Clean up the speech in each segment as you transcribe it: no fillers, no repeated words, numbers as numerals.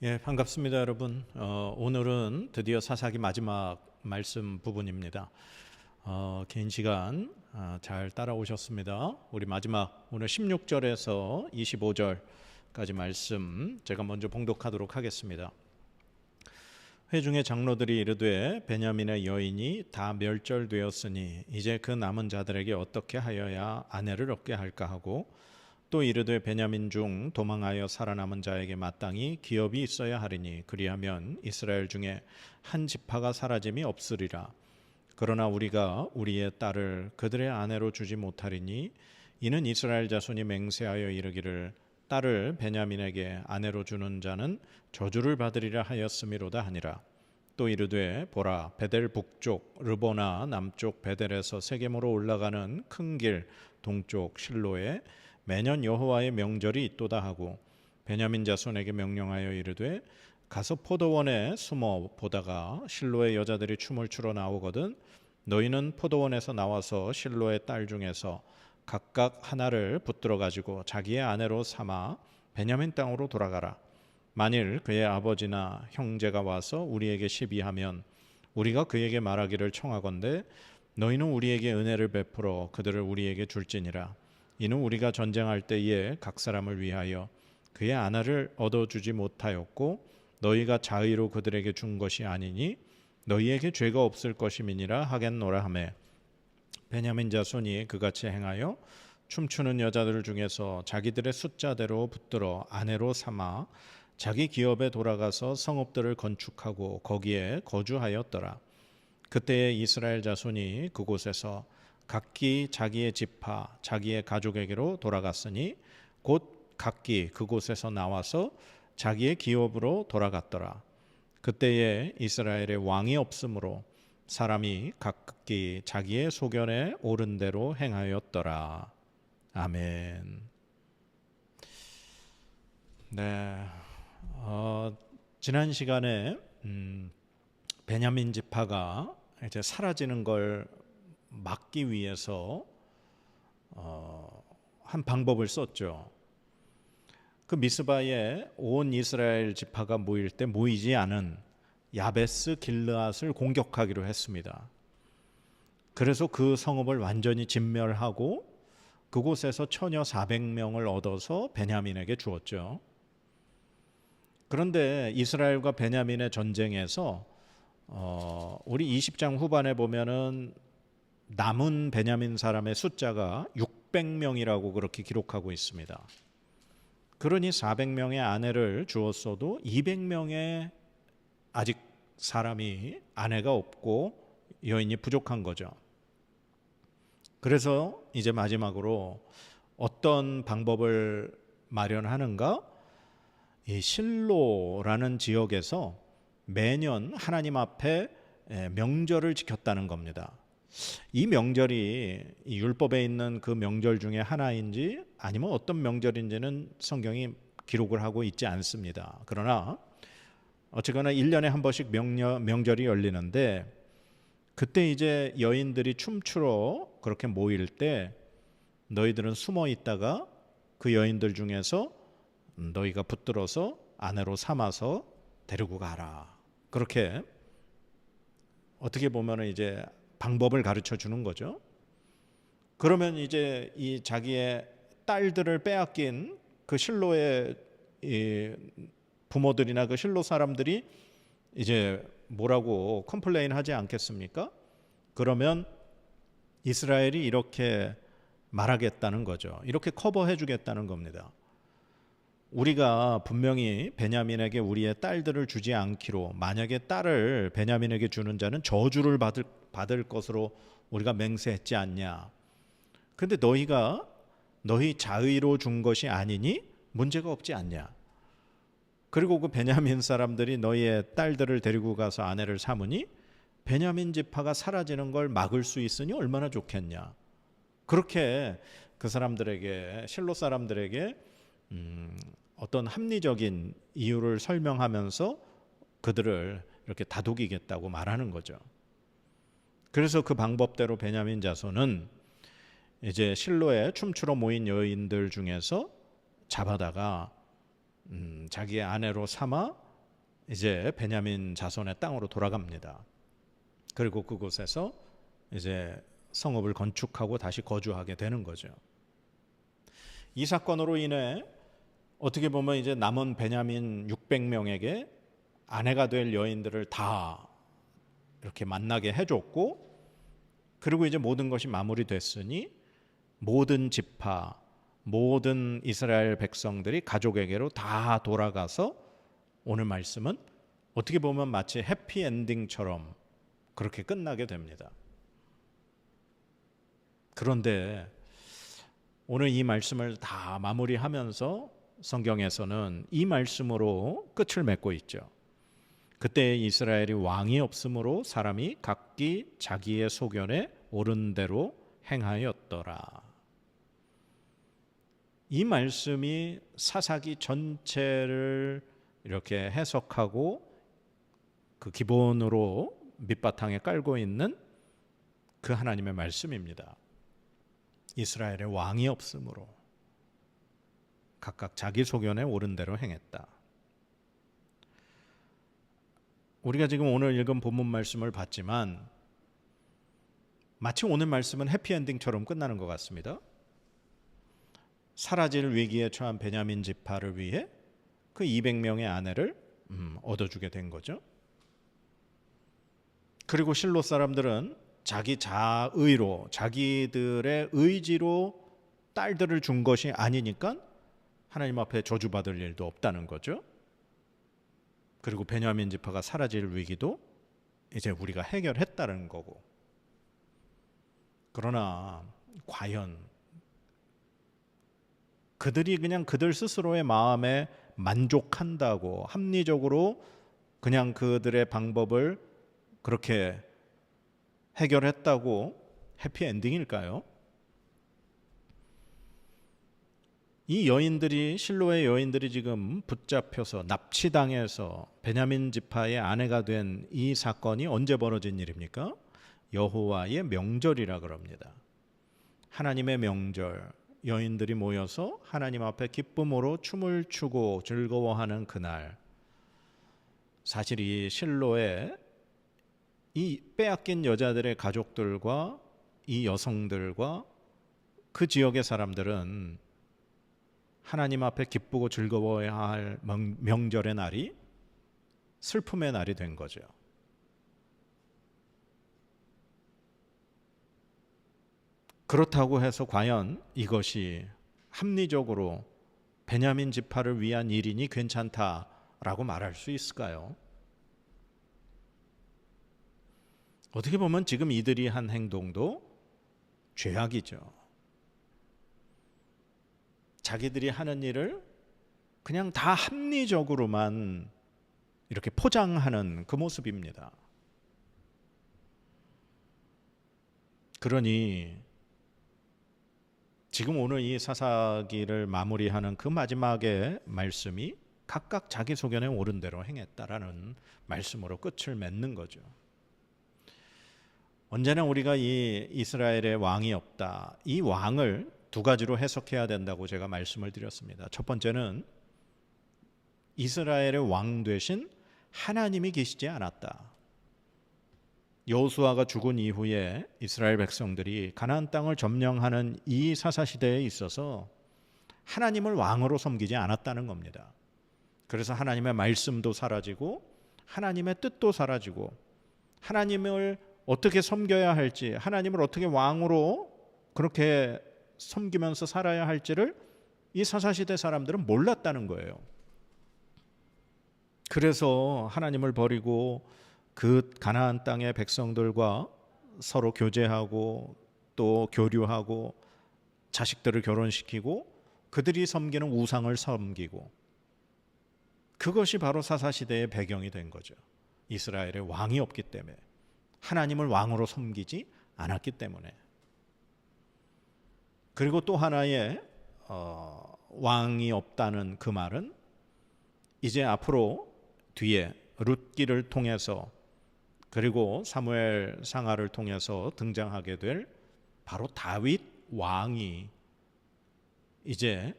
예, 반갑습니다, 여러분. 오늘은 드디어 사사기 마지막 말씀 부분입니다. 긴 시간 잘 따라오셨습니다. 우리 마지막 오늘 16절에서 25절까지 말씀 제가 먼저 봉독하도록 하겠습니다. 회중의 장로들이 이르되 베냐민의 여인이 다 멸절되었으니 이제 그 남은 자들에게 어떻게 하여야 아내를 얻게 할까 하고 또 이르되 베냐민 중 도망하여 살아남은 자에게 마땅히 기업이 있어야 하리니 그리하면 이스라엘 중에 한 지파가 사라짐이 없으리라. 그러나 우리가 우리의 딸을 그들의 아내로 주지 못하리니 이는 이스라엘 자손이 맹세하여 이르기를 딸을 베냐민에게 아내로 주는 자는 저주를 받으리라 하였음이로다 하니라. 또 이르되 보라 베델 북쪽 르보나 남쪽 베델에서 세겜으로 올라가는 큰 길 동쪽 실로에 매년 여호와의 명절이 있도다 하고 베냐민 자손에게 명령하여 이르되 가서 포도원에 숨어 보다가 실로의 여자들이 춤을 추러 나오거든 너희는 포도원에서 나와서 실로의 딸 중에서 각각 하나를 붙들어 가지고 자기의 아내로 삼아 베냐민 땅으로 돌아가라. 만일 그의 아버지나 형제가 와서 우리에게 시비하면 우리가 그에게 말하기를 청하건대 너희는 우리에게 은혜를 베풀어 그들을 우리에게 줄지니라. 이는 우리가 전쟁할 때에 각 사람을 위하여 그의 아내를 얻어주지 못하였고 너희가 자의로 그들에게 준 것이 아니니 너희에게 죄가 없을 것임이니라 하겠노라 하매 베냐민 자손이 그같이 행하여 춤추는 여자들 중에서 자기들의 숫자대로 붙들어 아내로 삼아 자기 기업에 돌아가서 성읍들을 건축하고 거기에 거주하였더라. 그때에 이스라엘 자손이 그곳에서 각기 자기의 지파 자기의 가족에게로 돌아갔으니 곧 각기 그곳에서 나와서 자기의 기업으로 돌아갔더라. 그때에 이스라엘의 왕이 없으므로 사람이 각기 자기의 소견에 옳은 대로 행하였더라. 아멘. 네, 지난 시간에 베냐민 지파가 이제 사라지는 걸 막기 위해서 한 방법을 썼죠. 그 미스바에 온 이스라엘 지파가 모일 때 모이지 않은 야베스 길르앗을 공격하기로 했습니다. 그래서 그 성읍을 완전히 진멸하고 그곳에서 처녀 400명을 얻어서 베냐민에게 주었죠. 그런데 이스라엘과 베냐민의 전쟁에서 우리 20장 후반에 보면은 남은 베냐민 사람의 숫자가 600명이라고 그렇게 기록하고 있습니다. 그러니 400명의 아내를 주었어도 200명의 아직 사람이 아내가 없고 여인이 부족한 거죠. 그래서 이제 마지막으로 어떤 방법을 마련하는가? 이 실로라는 지역에서 매년 하나님 앞에 명절을 지켰다는 겁니다. 이 명절이 이 율법에 있는 그 명절 중에 하나인지 아니면 어떤 명절인지는 성경이 기록을 하고 있지 않습니다. 그러나 어쨌거나 1년에 한 번씩 명절이 열리는데 그때 이제 여인들이 춤추러 그렇게 모일 때 너희들은 숨어 있다가 그 여인들 중에서 너희가 붙들어서 아내로 삼아서 데리고 가라. 그렇게 어떻게 보면 이제 방법을 가르쳐 주는 거죠. 그러면 이제 이 자기의 딸들을 빼앗긴 그 실로의 부모들이나 그 실로 사람들이 이제 뭐라고 컴플레인 하지 않겠습니까? 그러면 이스라엘이 이렇게 말하겠다는 거죠. 이렇게 커버해 주겠다는 겁니다. 우리가 분명히 베냐민에게 우리의 딸들을 주지 않기로, 만약에 딸을 베냐민에게 주는 자는 저주를 받을 것으로 우리가 맹세했지 않냐. 근데 너희가 너희 자의로 준 것이 아니니 문제가 없지 않냐. 그리고 그 베냐민 사람들이 너희의 딸들을 데리고 가서 아내를 삼으니 베냐민 지파가 사라지는 걸 막을 수 있으니 얼마나 좋겠냐. 그렇게 그 사람들에게, 실로 사람들에게 어떤 합리적인 이유를 설명하면서 그들을 이렇게 다독이겠다고 말하는 거죠. 그래서 그 방법대로 베냐민 자손은 이제 실로에 춤추러 모인 여인들 중에서 잡아다가 자기의 아내로 삼아 이제 베냐민 자손의 땅으로 돌아갑니다. 그리고 그곳에서 이제 성읍을 건축하고 다시 거주하게 되는 거죠. 이 사건으로 인해 어떻게 보면 이제 남은 베냐민 600명에게 아내가 될 여인들을 다 이렇게 만나게 해줬고, 그리고 이제 모든 것이 마무리됐으니 모든 지파, 모든 이스라엘 백성들이 가족에게로 다 돌아가서 오늘 말씀은 어떻게 보면 마치 해피엔딩처럼 그렇게 끝나게 됩니다. 그런데 오늘 이 말씀을 다 마무리하면서 성경에서는 이 말씀으로 끝을 맺고 있죠. 그때 이스라엘이 왕이 없으므로 사람이 각기 자기의 소견에 옳은 대로 행하였더라. 이 말씀이 사사기 전체를 이렇게 해석하고 그 기본으로 밑바탕에 깔고 있는 그 하나님의 말씀입니다. 이스라엘의 왕이 없으므로 각각 자기 소견에 옳은 대로 행했다. 우리가 지금 오늘 읽은 본문 말씀을 봤지만 마치 오늘 말씀은 해피엔딩처럼 끝나는 것 같습니다. 사라질 위기에 처한 베냐민 지파를 위해 그 200명의 아내를 얻어주게 된 거죠. 그리고 실로 사람들은 자기 자의로, 자기들의 의지로 딸들을 준 것이 아니니까 하나님 앞에 저주받을 일도 없다는 거죠. 그리고 베냐민 지파가 사라질 위기도 이제 우리가 해결했다는 거고. 그러나 과연 그들이 그냥 그들 스스로의 마음에 만족한다고 합리적으로 그냥 그들의 방법을 그렇게 해결했다고 해피엔딩일까요? 이 여인들이, 실로의 여인들이 지금 붙잡혀서 납치당해서 베냐민 지파의 아내가 된 이 사건이 언제 벌어진 일입니까? 여호와의 명절이라 그럽니다. 하나님의 명절, 여인들이 모여서 하나님 앞에 기쁨으로 춤을 추고 즐거워하는 그날, 사실 이 실로의 이 빼앗긴 여자들의 가족들과 이 여성들과 그 지역의 사람들은 하나님 앞에 기쁘고 즐거워해야 할 명절의 날이 슬픔의 날이 된 거죠. 그렇다고 해서 과연 이것이 합리적으로 베냐민 지파를 위한 일이니 괜찮다라고 말할 수 있을까요? 어떻게 보면 지금 이들이 한 행동도 죄악이죠. 자기들이 하는 일을 그냥 다 합리적으로만 이렇게 포장하는 그 모습입니다. 그러니 지금 오늘 이 사사기를 마무리하는 그 마지막의 말씀이 각각 자기 소견에 옳은 대로 행했다라는 말씀으로 끝을 맺는 거죠. 언제나 우리가 이 이스라엘의 왕이 없다, 이 왕을 두 가지로 해석해야 된다고 제가 말씀을 드렸습니다. 첫 번째는 이스라엘의 왕 되신 하나님이 계시지 않았다. 여호수아가 죽은 이후에 이스라엘 백성들이 가나안 땅을 점령하는 이 사사시대에 있어서 하나님을 왕으로 섬기지 않았다는 겁니다. 그래서 하나님의 말씀도 사라지고 하나님의 뜻도 사라지고 하나님을 어떻게 섬겨야 할지, 하나님을 어떻게 왕으로 그렇게 섬기면서 살아야 할지를 이 사사시대 사람들은 몰랐다는 거예요. 그래서 하나님을 버리고 그 가나안 땅의 백성들과 서로 교제하고 또 교류하고 자식들을 결혼시키고 그들이 섬기는 우상을 섬기고, 그것이 바로 사사시대의 배경이 된 거죠. 이스라엘의 왕이 없기 때문에, 하나님을 왕으로 섬기지 않았기 때문에. 그리고 또 하나의 왕이 없다는 그 말은 이제 앞으로 뒤에 룻기를 통해서 그리고 사무엘 상하를 통해서 등장하게 될 바로 다윗 왕이 이제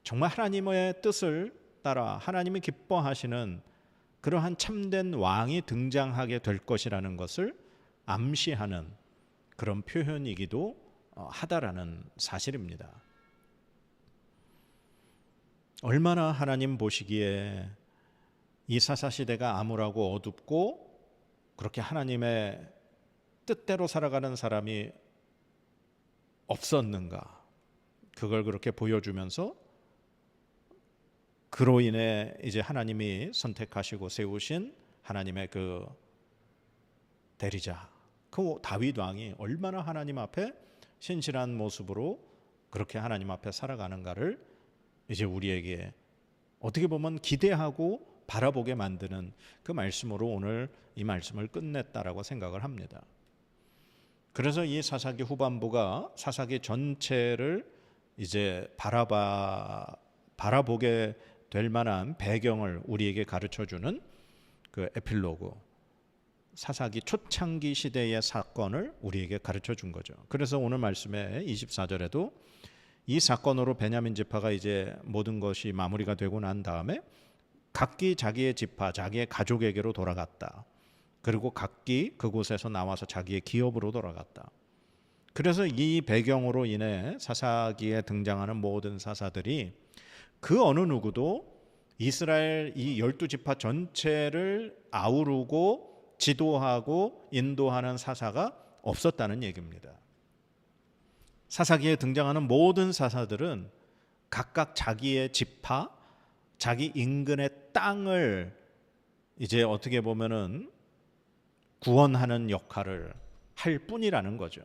정말 하나님의 뜻을 따라 하나님이 기뻐하시는 그러한 참된 왕이 등장하게 될 것이라는 것을 암시하는 그런 표현이기도 하다라는 사실입니다. 얼마나 하나님 보시기에 이 사사시대가 암울하고 어둡고 그렇게 하나님의 뜻대로 살아가는 사람이 없었는가, 그걸 그렇게 보여주면서 그로 인해 이제 하나님이 선택하시고 세우신 하나님의 그 대리자, 그 다윗 왕이 얼마나 하나님 앞에 신실한 모습으로 그렇게 하나님 앞에 살아가는가를 이제 우리에게 어떻게 보면 기대하고 바라보게 만드는 그 말씀으로 오늘 이 말씀을 끝냈다라고 생각을 합니다. 그래서 이 사사기 후반부가 사사기 전체를 이제 바라보게 될 만한 배경을 우리에게 가르쳐주는 그 에필로그, 사사기 초창기 시대의 사건을 우리에게 가르쳐 준 거죠. 그래서 오늘 말씀에 24절에도 이 사건으로 베냐민 지파가 이제 모든 것이 마무리가 되고 난 다음에 각기 자기의 지파, 자기의 가족에게로 돌아갔다. 그리고 각기 그곳에서 나와서 자기의 기업으로 돌아갔다. 그래서 이 배경으로 인해 사사기에 등장하는 모든 사사들이 그 어느 누구도 이스라엘 이 12지파 전체를 아우르고 지도하고 인도하는 사사가 없었다는 얘기입니다. 사사기에 등장하는 모든 사사들은 각각 자기의 지파, 자기 인근의 땅을 이제 어떻게 보면은 구원하는 역할을 할 뿐이라는 거죠.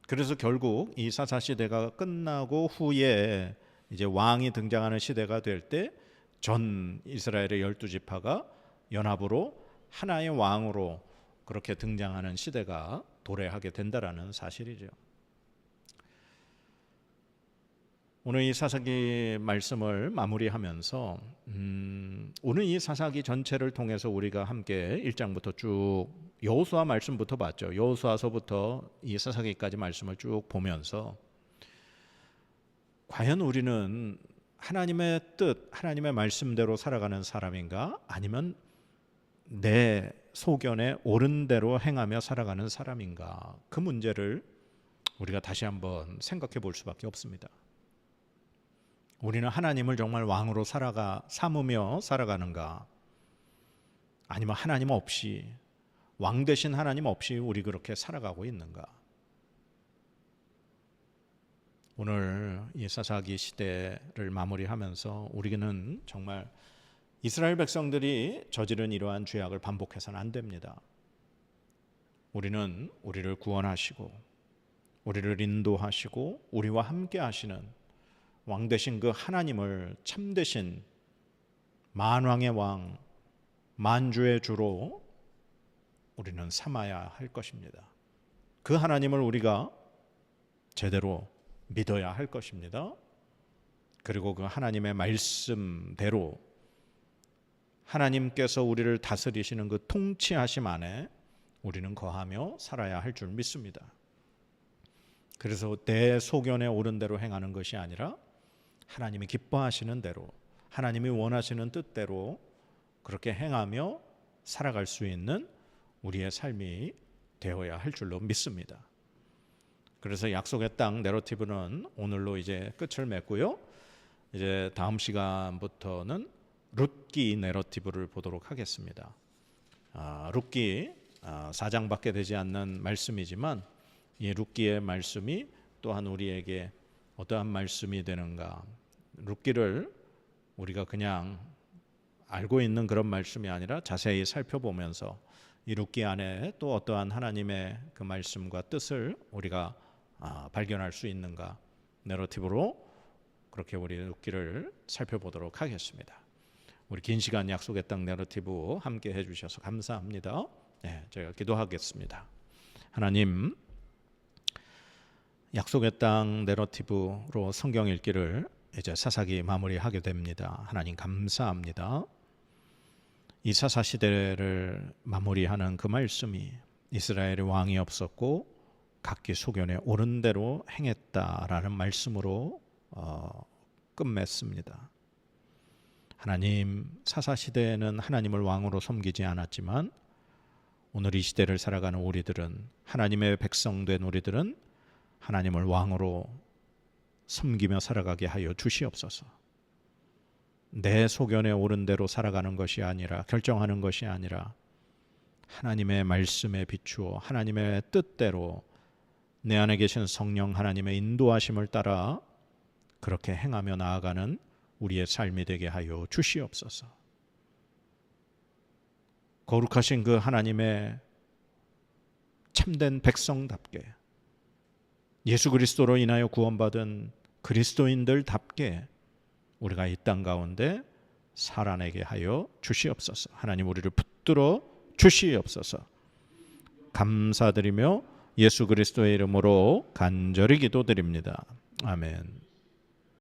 그래서 결국 이 사사 시대가 끝나고 후에 이제 왕이 등장하는 시대가 될 때 전 이스라엘의 12지파가 연합으로 하나의 왕으로 그렇게 등장하는 시대가 도래하게 된다라는 사실이죠. 오늘 이 사사기 말씀을 마무리하면서 오늘 이 사사기 전체를 통해서 우리가 함께 1장부터 쭉 여호수아 말씀부터 봤죠. 여호수아서부터 이 사사기까지 말씀을 쭉 보면서 과연 우리는 하나님의 뜻, 하나님의 말씀대로 살아가는 사람인가? 아니면 내 소견에 옳은 대로 행하며 살아가는 사람인가? 그 문제를 우리가 다시 한번 생각해 볼 수밖에 없습니다. 우리는 하나님을 정말 왕으로 삼으며 살아가는가? 아니면 하나님 없이, 왕 되신 하나님 없이 우리 그렇게 살아가고 있는가? 오늘 이 사사기 시대를 마무리하면서 우리는 정말 이스라엘 백성들이 저지른 이러한 죄악을 반복해서는 안 됩니다. 우리는 우리를 구원하시고 우리를 인도하시고 우리와 함께 하시는 왕 되신 그 하나님을 참되신 만왕의 왕, 만주의 주로 우리는 삼아야 할 것입니다. 그 하나님을 우리가 제대로 믿어야 할 것입니다. 그리고 그 하나님의 말씀대로 하나님께서 우리를 다스리시는 그 통치하심 안에 우리는 거하며 살아야 할 줄 믿습니다. 그래서 내 소견에 옳은 대로 행하는 것이 아니라 하나님이 기뻐하시는 대로, 하나님이 원하시는 뜻대로 그렇게 행하며 살아갈 수 있는 우리의 삶이 되어야 할 줄로 믿습니다. 그래서 약속의 땅 내러티브는 오늘로 이제 끝을 맺고요. 이제 다음 시간부터는 룻기 내러티브를 보도록 하겠습니다. 룻기 4장밖에 되지 않는 말씀이지만 이 룻기의 말씀이 또한 우리에게 어떠한 말씀이 되는가? 룻기를 우리가 그냥 알고 있는 그런 말씀이 아니라 자세히 살펴보면서 이 룻기 안에 또 어떠한 하나님의 그 말씀과 뜻을 우리가 발견할 수 있는가? 내러티브로 그렇게 우리 룻기를 살펴보도록 하겠습니다. 우리 긴 시간 약속의 땅 내러티브 함께 해주셔서 감사합니다. 네, 제가 기도하겠습니다. 하나님, 약속의 땅 내러티브로 성경 읽기를 이제 사사기 마무리하게 됩니다. 하나님 감사합니다. 이 사사 시대를 마무리하는 그 말씀이 이스라엘의 왕이 없었고 각기 소견에 옳은 대로 행했다라는 말씀으로 끝맺습니다. 하나님, 사사시대에는 하나님을 왕으로 섬기지 않았지만 오늘 이 시대를 살아가는 우리들은, 하나님의 백성된 우리들은 하나님을 왕으로 섬기며 살아가게 하여 주시옵소서. 내 소견에 옳은 대로 살아가는 것이 아니라, 결정하는 것이 아니라 하나님의 말씀에 비추어 하나님의 뜻대로 내 안에 계신 성령 하나님의 인도하심을 따라 그렇게 행하며 나아가는 우리의 삶이 되게 하여 주시옵소서. 거룩하신 그 하나님의 참된 백성답게, 예수 그리스도로 인하여 구원받은 그리스도인들답게 우리가 이 땅 가운데 살아내게 하여 주시옵소서. 하나님, 우리를 붙들어 주시옵소서. 감사드리며 예수 그리스도의 이름으로 간절히 기도드립니다. 아멘.